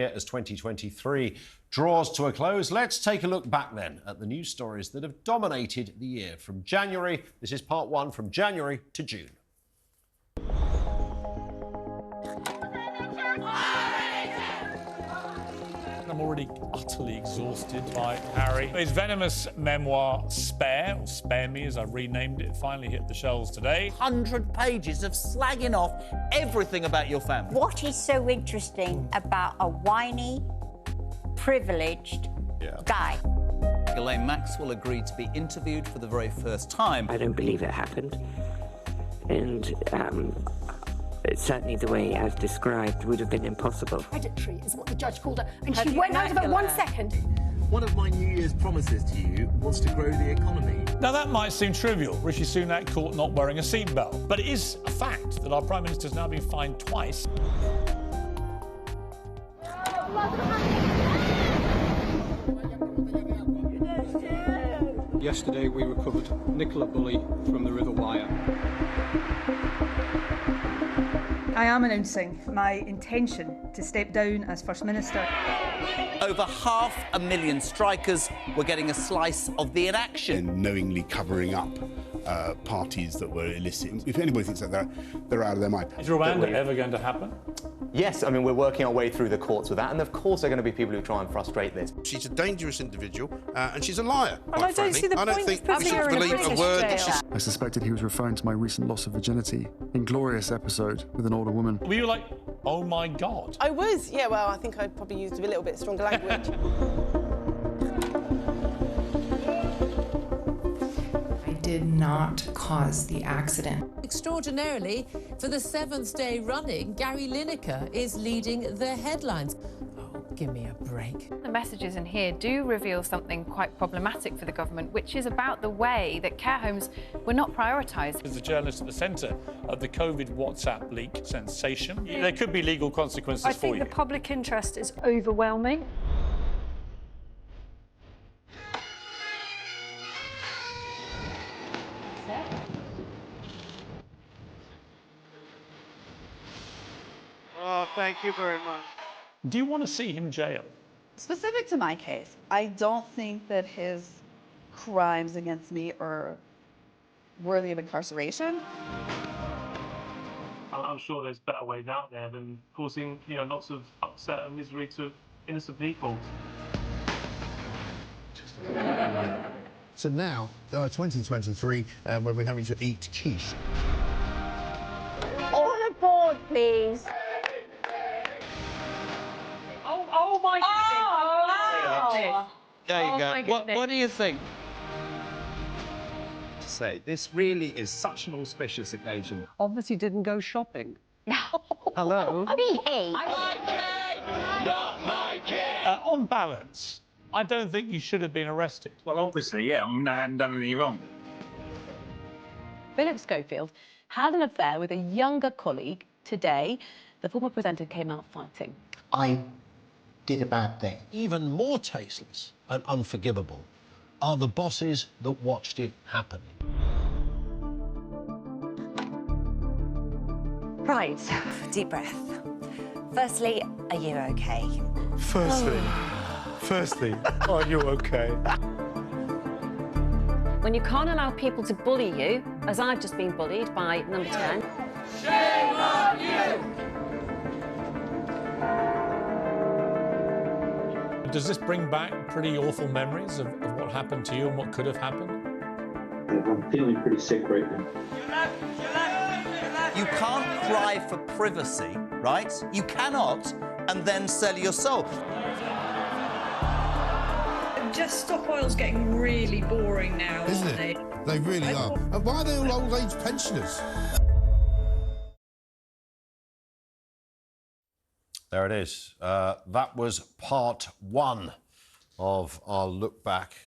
As 2023 draws to a close, let's take a look back then at the news stories that have dominated the year from January. This is part one, from January to June. I'm already utterly exhausted by Harry. His venomous memoir, Spare, or Spare Me as I renamed it, finally hit the shelves today. 100 pages of slagging off everything about your family. What is so interesting about a whiny, privileged guy? Ghislaine Maxwell agreed to be interviewed for the very first time. I don't believe it happened. And certainly the way as described would have been impossible. Predatory is what the judge called her, and she went out of it 1 second. One of my New Year's promises to you was to grow the economy. Now, that might seem trivial, Rishi Sunak caught not wearing a seatbelt, but it is a fact that our Prime Minister's now been fined twice. Yesterday we recovered Nicola Bulley from the River Wyre. I am announcing my intention to step down as First Minister. Over 500,000 strikers were getting a slice of the inaction. And knowingly covering up parties that were illicit. If anybody thinks that, they're out of their mind. Is Rwanda ever going to happen? Yes, I mean, we're working our way through the courts with that, and of course there are going to be people who try and frustrate this. She's a dangerous individual, and she's a liar. And I don't see the point of putting her in a British jail. I suspected he was referring to my recent loss of virginity, inglorious episode with an older woman. Were you like, oh my God? I was, yeah, well, I think I probably used a little bit stronger language. I did not cause the accident. Extraordinarily, for the 7th day running, Gary Lineker is leading the headlines. Oh, give me a break. The messages in here do reveal something quite problematic for the government, which is about the way that care homes were not prioritised. As the journalist at the centre of the COVID WhatsApp leak sensation, there could be legal consequences for you. I think the public interest is overwhelming. Oh, thank you very much. Do you want to see him jailed? Specific to my case, I don't think that his crimes against me are worthy of incarceration. I'm sure there's better ways out there than causing, lots of upset and misery to innocent people. So now, 2023, when we're having to eat quiche. All aboard, please. Oh my goodness! There you go. What do you think? Say, this really is such an auspicious occasion. Obviously didn't go shopping. Hello? Behave. On balance, I don't think you should have been arrested. Well, obviously, yeah. I hadn't done anything wrong. Philip Schofield had an affair with a younger colleague. Today, the former presenter came out fighting. I did a bad thing. Even more tasteless and unforgivable are the bosses that watched it happen. Right, deep breath. Firstly, are you okay? Firstly, are you okay? When you can't allow people to bully you, as I've just been bullied by number 10. Shame on you! Does this bring back pretty awful memories of what happened to you and what could have happened? I'm feeling pretty sick right now. You can't cry for privacy, right? You cannot, and then sell your soul. Just stop oil's getting really boring now, Isn't it? They really are. And why are they all old age pensioners? There it is. That was part one of our look back